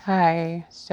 Hi. It's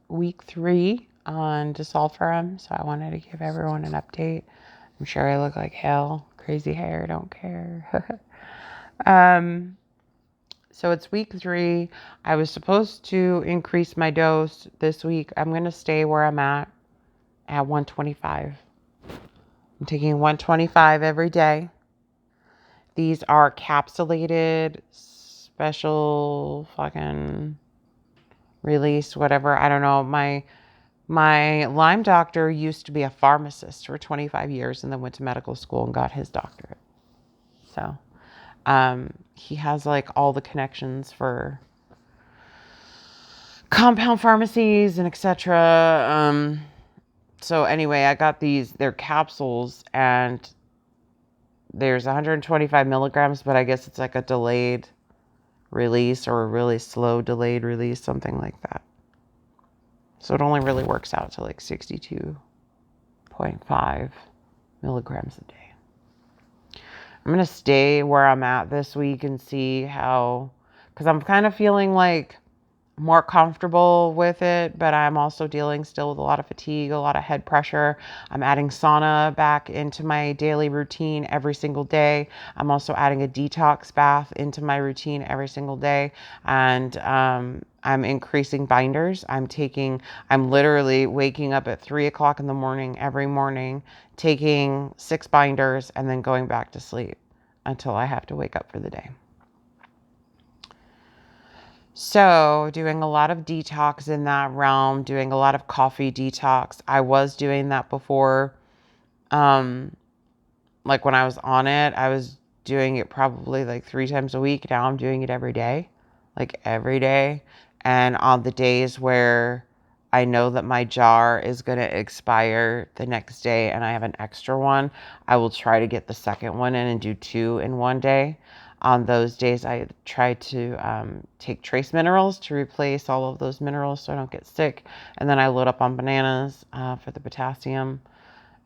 week 3 on Disulfuram, so I wanted to give everyone an update. I'm sure I look like hell. Crazy hair, don't care. um, so it's week 3. I was supposed to increase my dose this week. I'm going to stay where I'm at 125. I'm taking 125 every day. These are capsulated, special fucking release, whatever. I don't know. My Lyme doctor used to be a pharmacist for 25 years and then went to medical school and got his doctorate. So he has like all the connections for compound pharmacies and etc. So anyway, I got these. They're capsules and there's 125 milligrams, but I guess it's like a delayed release or a really slow delayed release, something like that. So it only really works out to like 62.5 milligrams a day. I'm going to stay where I'm at this week and see how, because I'm kind of feeling like more comfortable with it, but I'm also dealing still with a lot of fatigue, a lot of head pressure. I'm adding sauna back into my daily routine every single day. I'm also adding a detox bath into my routine every single day. And I'm increasing binders. I'm literally waking up at 3 o'clock in the morning every morning, taking 6 binders and then going back to sleep until I have to wake up for the day. So doing a lot of detox in that realm, doing a lot of coffee detox. I was doing that before. Like when I was on it, I was doing it probably like 3 times a week. Now I'm doing it every day, like every day. And on the days where I know that my jar is going to expire the next day and I have an extra one, I will try to get the second one in and do 2 in one day. On those days, I try to take trace minerals to replace all of those minerals so I don't get sick. And then I load up on bananas for the potassium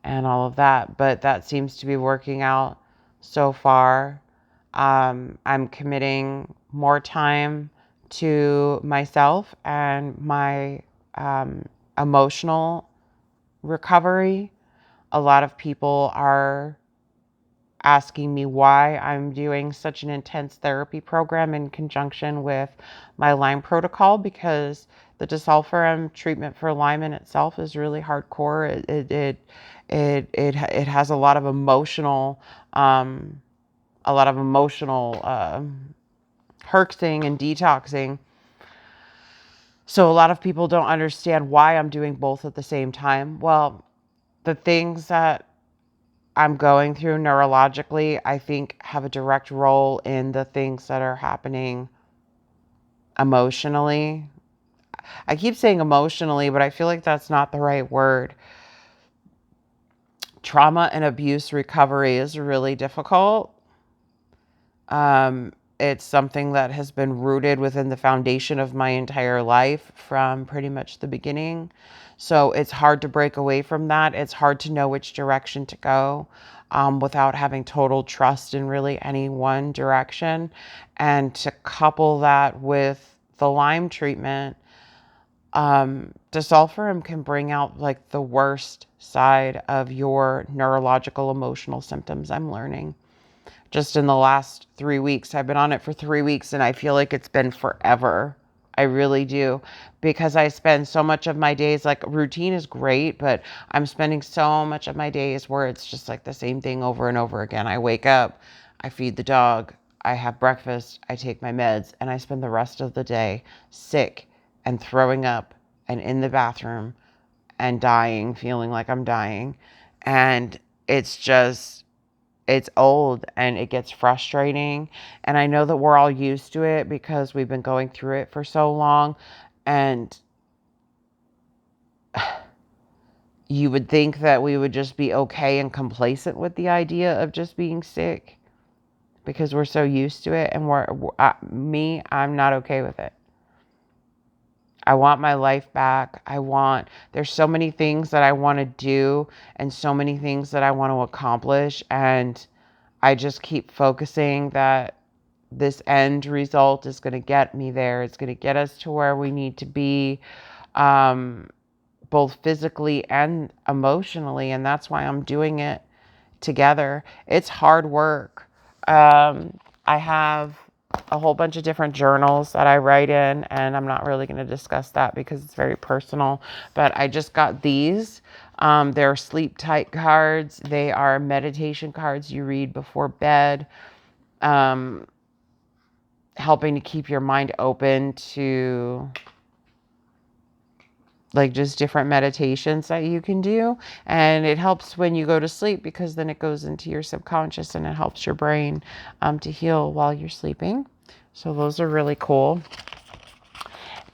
and all of that. But that seems to be working out so far. I'm committing more time to myself and my emotional recovery. A lot of people are asking me why I'm doing such an intense therapy program in conjunction with my Lyme protocol, because the Disulfuram treatment for Lyme in itself is really hardcore. It has a lot of emotional herxing and detoxing. So a lot of people don't understand why I'm doing both at the same time. Well, the things that I'm going through neurologically, I think have a direct role in the things that are happening emotionally. I keep saying emotionally, but I feel like that's not the right word. Trauma and abuse recovery is really difficult. It's something that has been rooted within the foundation of my entire life from pretty much the beginning. So it's hard to break away from that. It's hard to know which direction to go without having total trust in really any one direction. And to couple that with the Lyme treatment, Disulfuram can bring out like the worst side of your neurological emotional symptoms, I'm learning. Just in the last 3 weeks. I've been on it for 3 weeks and I feel like it's been forever. I really do, because I spend so much of my days, like routine is great, but I'm spending so much of my days where it's just like the same thing over and over again. I wake up, I feed the dog, I have breakfast, I take my meds, and I spend the rest of the day sick and throwing up and in the bathroom and dying, feeling like I'm dying. And it's old and it gets frustrating. And I know that we're all used to it because we've been going through it for so long. And you would think that we would just be okay and complacent with the idea of just being sick because we're so used to it. And I'm not okay with it. I want my life back. There's so many things that I want to do and so many things that I want to accomplish. And I just keep focusing that this end result is going to get me there. It's going to get us to where we need to be, both physically and emotionally. And that's why I'm doing it together. It's hard work. I have a whole bunch of different journals that I write in, and I'm not really going to discuss that because it's very personal, but I just got these. They're sleep tight cards. They are meditation cards you read before bed, helping to keep your mind open to like just different meditations that you can do. And it helps when you go to sleep because then it goes into your subconscious and it helps your brain to heal while you're sleeping. So those are really cool.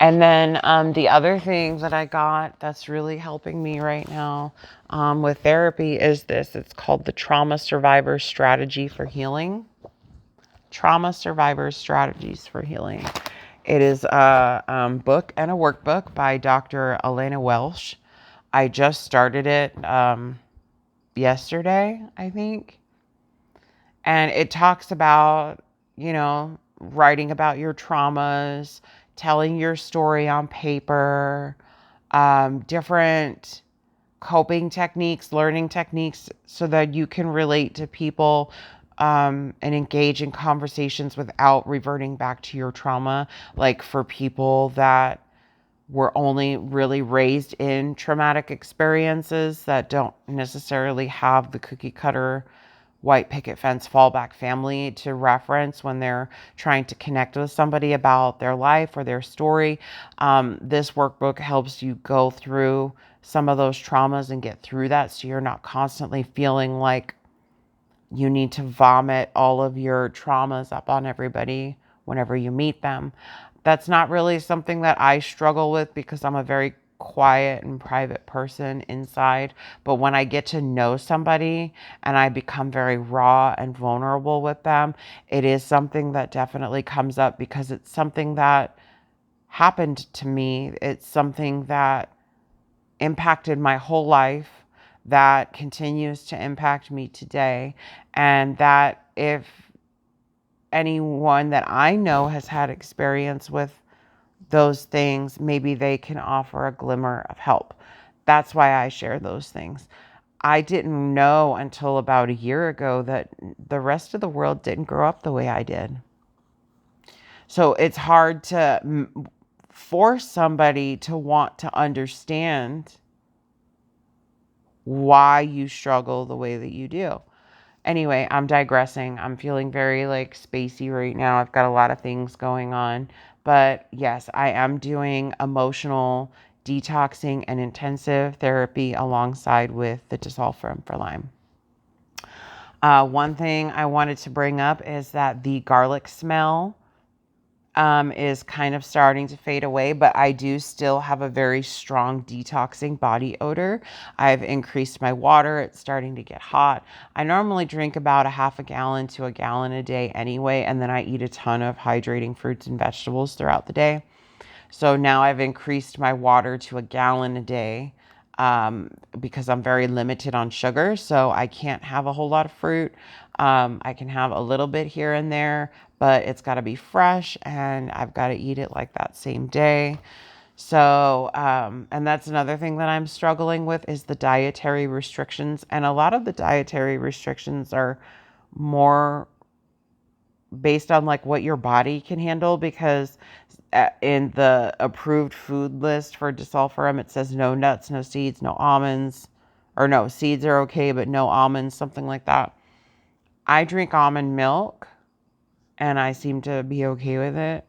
And then the other thing that I got that's really helping me right now with therapy is this. It's called the Trauma Survivor Strategy for Healing. Trauma Survivor Strategies for Healing. It is a book and a workbook by Dr. Elena Welsh. I just started it yesterday, I think. And it talks about, you know, writing about your traumas, telling your story on paper, different coping techniques, learning techniques so that you can relate to people and engage in conversations without reverting back to your trauma. Like for people that were only really raised in traumatic experiences that don't necessarily have the cookie cutter white picket fence fallback family to reference when they're trying to connect with somebody about their life or their story. This workbook helps you go through some of those traumas and get through that so you're not constantly feeling like you need to vomit all of your traumas up on everybody whenever you meet them. That's not really something that I struggle with because I'm a very quiet and private person inside. But when I get to know somebody and I become very raw and vulnerable with them, it is something that definitely comes up because it's something that happened to me. It's something that impacted my whole life, that continues to impact me today, and that if anyone that I know has had experience with those things, maybe they can offer a glimmer of help. That's why I share those things. I didn't know until about a year ago that the rest of the world didn't grow up the way I did. So it's hard to force somebody to want to understand why you struggle the way that you do. Anyway, I'm digressing. I'm feeling very like spacey right now. I've got a lot of things going on. But yes, I am doing emotional detoxing and intensive therapy alongside with the Disulfuram for Lyme. One thing I wanted to bring up is that the garlic smell is kind of starting to fade away, but I do still have a very strong detoxing body odor. I've increased my water. It's starting to get hot. I normally drink about a half a gallon to a gallon a day anyway, and then I eat a ton of hydrating fruits and vegetables throughout the day. So now I've increased my water to a gallon a day because I'm very limited on sugar. So I can't have a whole lot of fruit. I can have a little bit here and there, but it's got to be fresh and I've got to eat it like that same day. So, and that's another thing that I'm struggling with is the dietary restrictions. And a lot of the dietary restrictions are more based on like what your body can handle, because in the approved food list for Disulfuram, it says no nuts, no seeds, no almonds, or no, seeds are okay, but no almonds, something like that. I drink almond milk and I seem to be okay with it.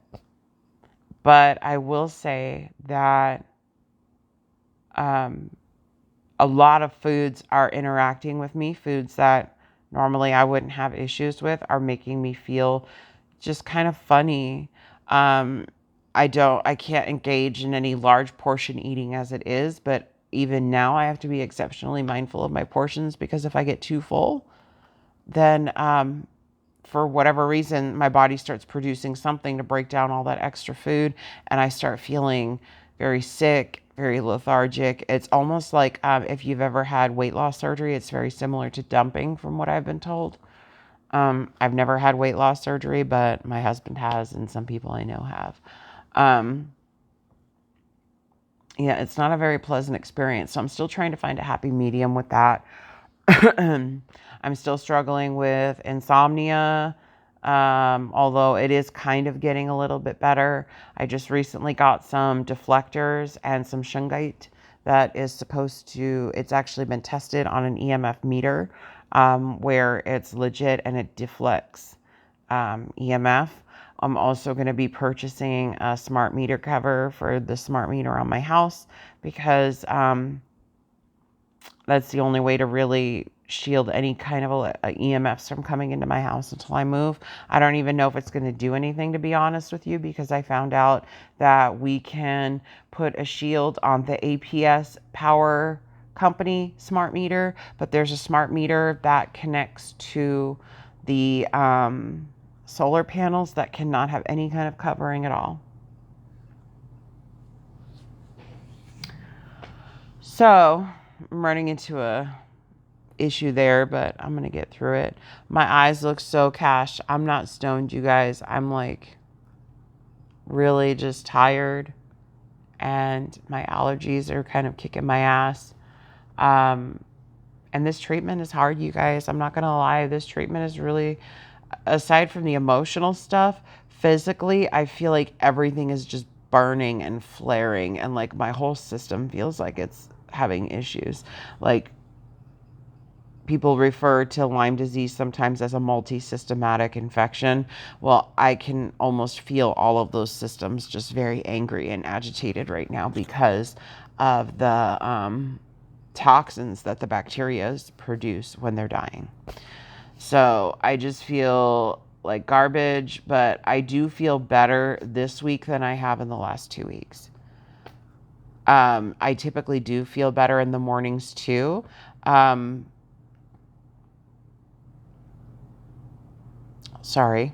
But I will say that a lot of foods are interacting with me. Foods that normally I wouldn't have issues with are making me feel just kind of funny. I can't engage in any large portion eating as it is, but even now I have to be exceptionally mindful of my portions because if I get too full, then for whatever reason, my body starts producing something to break down all that extra food and I start feeling very sick, very lethargic. It's almost like if you've ever had weight loss surgery, it's very similar to dumping from what I've been told. I've never had weight loss surgery, but my husband has, and some people I know have. Yeah, it's not a very pleasant experience. So I'm still trying to find a happy medium with that. I'm still struggling with insomnia, although it is kind of getting a little bit better. I just recently got some deflectors and some shungite that is supposed to, it's actually been tested on an EMF meter, where it's legit and it deflects EMF. I'm also going to be purchasing a smart meter cover for the smart meter on my house because that's the only way to really shield any kind of EMFs from coming into my house until I move. I don't even know if it's going to do anything, to be honest with you, because I found out that we can put a shield on the APS power company smart meter, but there's a smart meter that connects to the solar panels that cannot have any kind of covering at all. So I'm running into a issue there, but I'm gonna get through it. My eyes look so cashed. I'm not stoned, you guys. I'm like really just tired, and my allergies are kind of kicking my ass. And this treatment is hard, you guys. I'm not gonna lie. This treatment is really, aside from the emotional stuff, physically, I feel like everything is just burning and flaring, and like my whole system feels like it's having issues. Like, people refer to Lyme disease sometimes as a multi-systematic infection. Well, I can almost feel all of those systems just very angry and agitated right now because of the toxins that the bacteria produce when they're dying. So I just feel like garbage, but I do feel better this week than I have in the last 2 weeks. I typically do feel better in the mornings too. Sorry.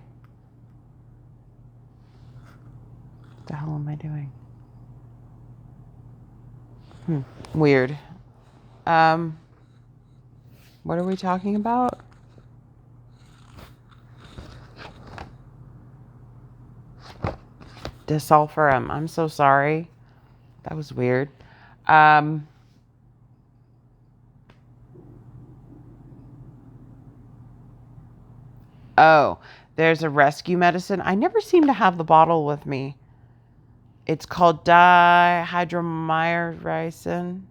What the hell am I doing? Weird. What are we talking about? Disulfuram. I'm so sorry. That was weird. Oh, there's a rescue medicine. I never seem to have the bottle with me. It's called dihydromycin.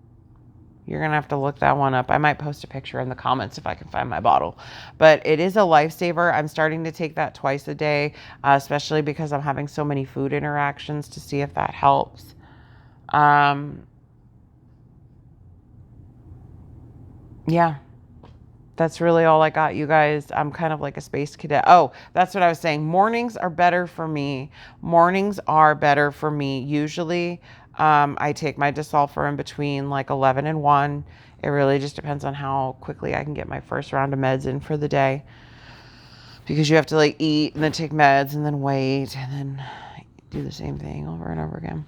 You're going to have to look that one up. I might post a picture in the comments if I can find my bottle. But it is a lifesaver. I'm starting to take that twice a day, especially because I'm having so many food interactions, to see if that helps. Yeah. That's really all I got, you guys. I'm kind of like a space cadet. Oh, that's what I was saying. Mornings are better for me. Mornings are better for me. Usually, I take my Disulfuram between like 11 and 1. It really just depends on how quickly I can get my first round of meds in for the day. Because you have to like eat and then take meds and then wait and then do the same thing over and over again.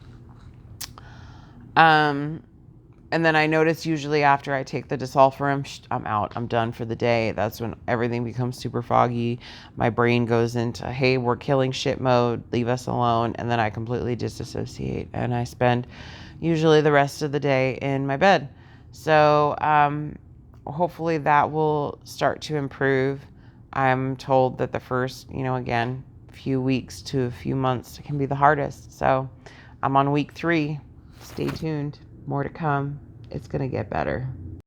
And then I notice usually after I take the Disulfuram, I'm out. I'm done for the day. That's when everything becomes super foggy. My brain goes into, hey, we're killing shit mode. Leave us alone. And then I completely disassociate. And I spend usually the rest of the day in my bed. So hopefully that will start to improve. I'm told that the first, again, few weeks to a few months can be the hardest. So I'm on week 3. Stay tuned. More to come. It's going to get better.